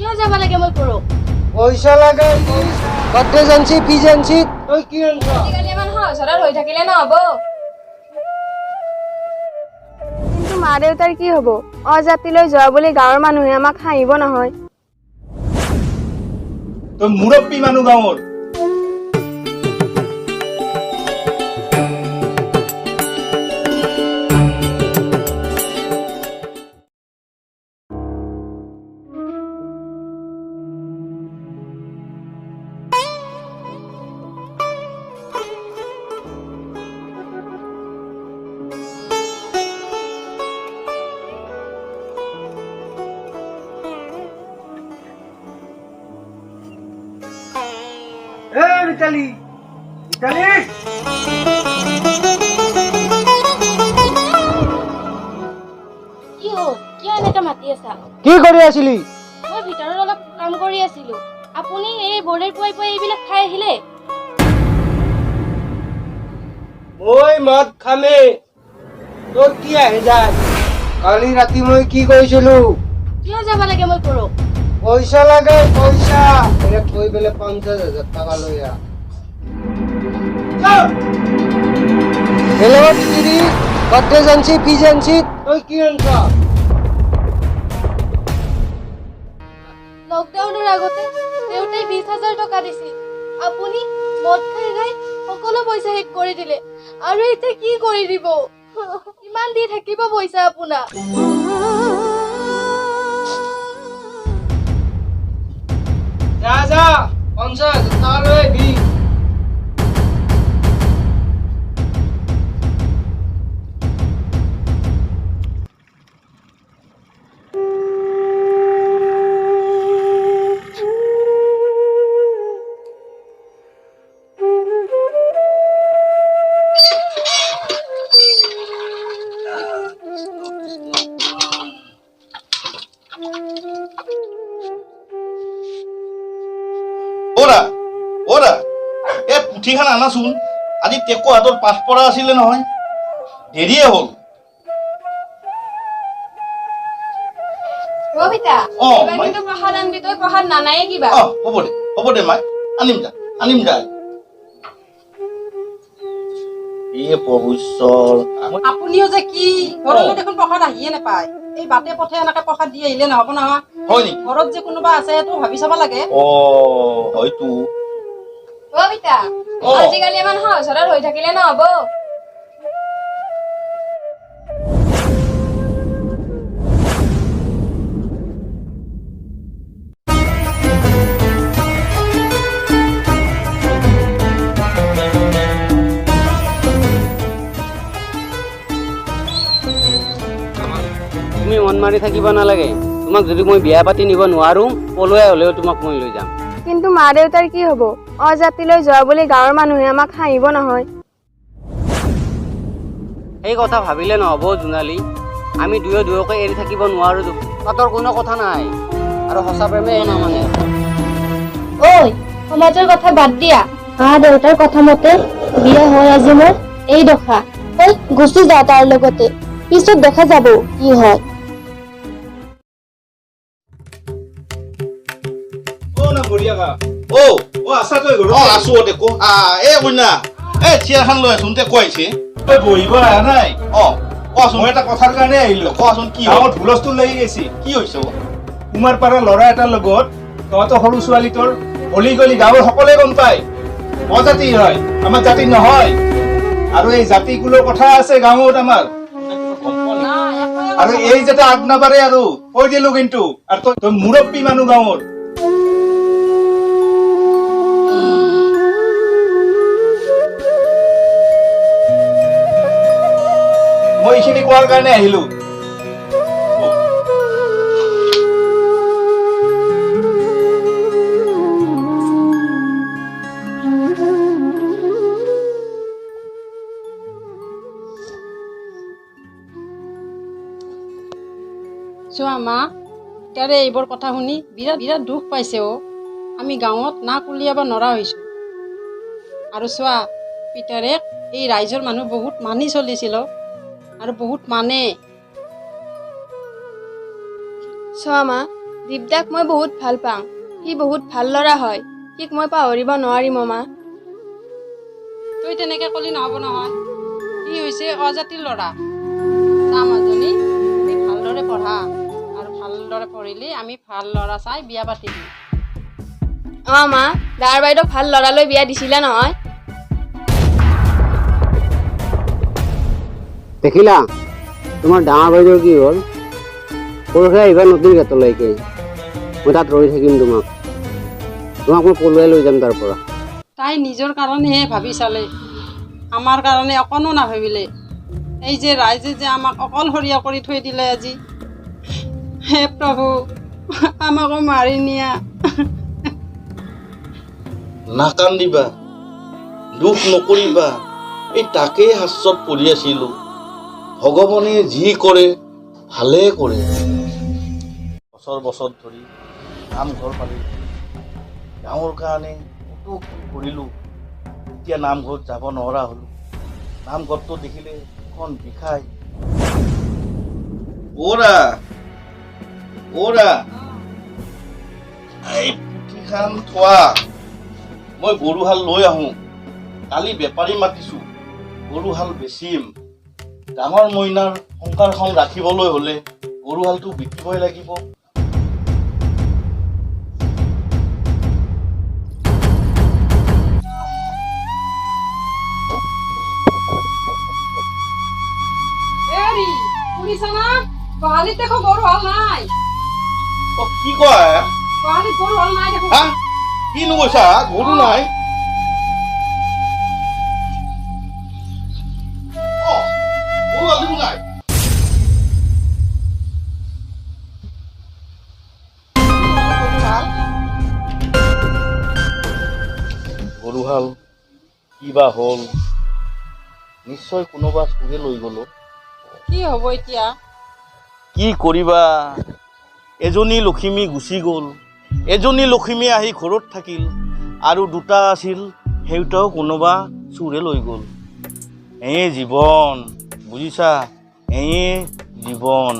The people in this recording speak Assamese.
কিয় যাব লাগে মই কৰক পইচা লাগে বাৰ্থডে জানছি ফি জানছি তই কি আনছ আজিকালি ইমান সহজৰত হৈ থাকিলে নহ'ব কিন্তু মা দেউতাৰ কি হ'ব অজাতিলৈ যোৱা বুলি গাঁৱৰ মানুহে আমাক হাঁহিব নহয় তই মুৰব্বী মানুহ গাঁৱৰ মিতালী মিতালী কি হ'ল কিয় এনেকৈ মাতি আছা কি কৰি আছিলি মই ভিতৰত অলপ কাম কৰি আছিলো আপুনি এই বৰ্ডাৰ পুৱাই পুৱাই এইবিলাক খাই আহিলে মই মদ খামে তোৰ কি আহে যায় কালি ৰাতি মই কি কৈছিলো কিয় যাব লাগে মই কৰক পইচা লাগে পইচা এনে থৈ পেলাই 50,000 টাকা লৈ আহ হেল্ল' দিদি বাৰ্থডে জানছি ফি জানছি তই কি আনছ লকডাউনৰ আগতে দেউতাই 20,000 টকা দিছিল আপুনি মদ খাই খাই সকলো পইচা শেষ কৰি দিলে আৰু এতিয়া কি কৰি দিব কিমান দি থাকিব পইচা আপোনাক যা যা 50,000 টাকা লৈ আহিবি ওরা এ পুথিখান আনাচোন আজি টেকো হাতত পাঠ পঢ়া আছিলে নহয় দেৰিয়ে হ'ল ৰবিতা অ, এবাৰ কিন্তু প্ৰসাদ আনবি তই প্ৰসাদ নানায়ে কিবা হ'ব দে মাই আনিম যা এই প্ৰভু ঈশ্বৰ আপুনিও যে কি ঘৰলৈ দেখোন প্ৰসাদ আহিয়ে নাপায় এই বাটে পথে এনেকে প্ৰসাদ দি আহিলে নহ'ব নহয় হয় নেকি ঘৰত যে কোনোবা আছে সেইটো ভাবি চাব লাগে হয়তো ৰবিতা আজিকালি ইমান সহজৰত হৈ থাকিলে নহ'ব তুমি মন মাৰি থাকিব নালাগে তোমাক যদি মই বিয়া পাতি নিব নোৱাৰো পলুৱাই হ'লেও তোমাক মই লৈ যাম কিন্তু মা দেউতাৰ কি হ'ব অজাতিলৈ যোৱা বুলি গাঁৱৰ মানুহে আমাক হাঁহিব নহয় সেই কথা ভাবিলে নহ'ব জোনালী আমি দুয়োকে এৰি থাকিব নোৱাৰো তাতৰ কোনো কথা নাই আৰু সঁচা প্ৰেমে নামানে ঐ সমাজৰ কথা বাদ দিয়া মা দেউতাৰ কথা মতে বিয়া হয় আজি মোৰ এই দশা তই গুচি যা তাৰ লগতে পিছত দেখা যাব কি হয় আছা তই ঘৰত আছো টেকো এই কন্যা এই চেয়াৰখন লৈ আছোন টেকো আহিছে তই বহিব আহা নাই কোৱাচোন মই এটা কথাৰ কাৰণে আহিলো কোৱাচোন কি গাঁৱত হুলস্থুল লাগি গৈছে কি হৈছে কুমাৰ পাৰা ল'ৰা এটাৰ লগত তহঁতৰ সৰু ছোৱালীটোৰ অলি গলি গাঁৱৰ সকলোৱে গম পায় অজাতি হয় আমাৰ জাতি নহয় আৰু এই জাতিকুলৰ কথা আছে গাঁৱত আমাৰ আৰু এই যাতে আগ নাবাৰে আৰু কৈ দিলো কিন্তু আৰু তই মুৰব্বী মানুহ গাঁৱৰ মই এইখিনি কোৱাৰ কাৰণে আহিলো চোৱা মা তাৰে এইবোৰ কথা শুনি বিৰাট বিৰাট দুখ পাইছে আমি গাঁৱত নাক উলিয়াব নোৱাৰা হৈছোঁ আৰু চোৱা পিতাৰেক এই ৰাইজৰ মানুহ বহুত মানি চলিছিল আৰু বহুত মানে চোৱা মা দীপদাক মই বহুত ভাল পাওঁ। সি বহুত ভাল ল'ৰা হয়। সিক মই পাহৰিব নোৱাৰিম মা। তই তেনেকে ক'লি নহ'ব নহয়। সি হৈছে অজাতিৰ ল'ৰা। চা মাজনী, তুমি ভালদৰে পঢ়া আৰু ভালদৰে পঢ়িলে আমি ভাল ল'ৰা চাই বিয়া পাতিম। মা, ডাঙৰ বাইদেউক ভাল ল'ৰালৈ বিয়া দিছিলা নহয়? দেখিলা তোমাৰ ডাঙৰ বাইদেউৰ কি হ'ল? পৰহি আহিবা নতুন গেটলৈকে, মই তাত ৰৈ থাকিম তোমাক মই পলুৱাই লৈ যাম তাৰ পৰা। তাই নিজৰ কাৰণেহে ভাবি চালে, আমাৰ কাৰণে অকণো নাভাবিলে। এই যে ৰাইজে যে আমাক অকলশৰীয়া কৰি থৈ দিলে আজি, হে প্ৰভু আমাকো মাৰি নিয়া। নাকান্দিবা, দুখ নকৰিবা, এই তাকেই হাস্যত পৰি আছিলো। ভগৱানে যি কৰে ভালে কৰে। বছৰ বছৰ ধৰি নামঘৰ পালিলো, গাঁৱৰ কাৰণে কত কি কৰিলো। এতিয়া নামঘৰত যাব নোৱাৰা হলো। নামঘৰটো দেখিলে এখন বিষাই। ওৰা এই পুথিখান থোৱা, মই গৰুহাল লৈ আহো। কালি বেপাৰী মাতিছো, গৰুহাল বেচিম। ডাঙৰ মইনাৰ সংসাৰখন ৰাখিবলৈ হলে গৰুহালটো বিকিবই লাগিব। গোহালিত দেখো গৰু হাল নাই। কি কয়? গোহালিত গৰু হাল নাই দেখো। হা? কিনো কৈছা? গৰু নাই? গৰু নাই? গৰুহাল কিবা হ'ল? নিশ্চয় কোনোবা চুৰে লৈ গ'ল। কি হ'ব এতিয়া? কি কৰিবা? এজনী লখিমী গুচি গ'ল, এজনী লখিমী আহি ঘৰত থাকিল, আৰু দুটা আছিল, সেইটাও কোনোবা চুৰে লৈ গ'ল। জীৱন বুজিছা, জীৱন।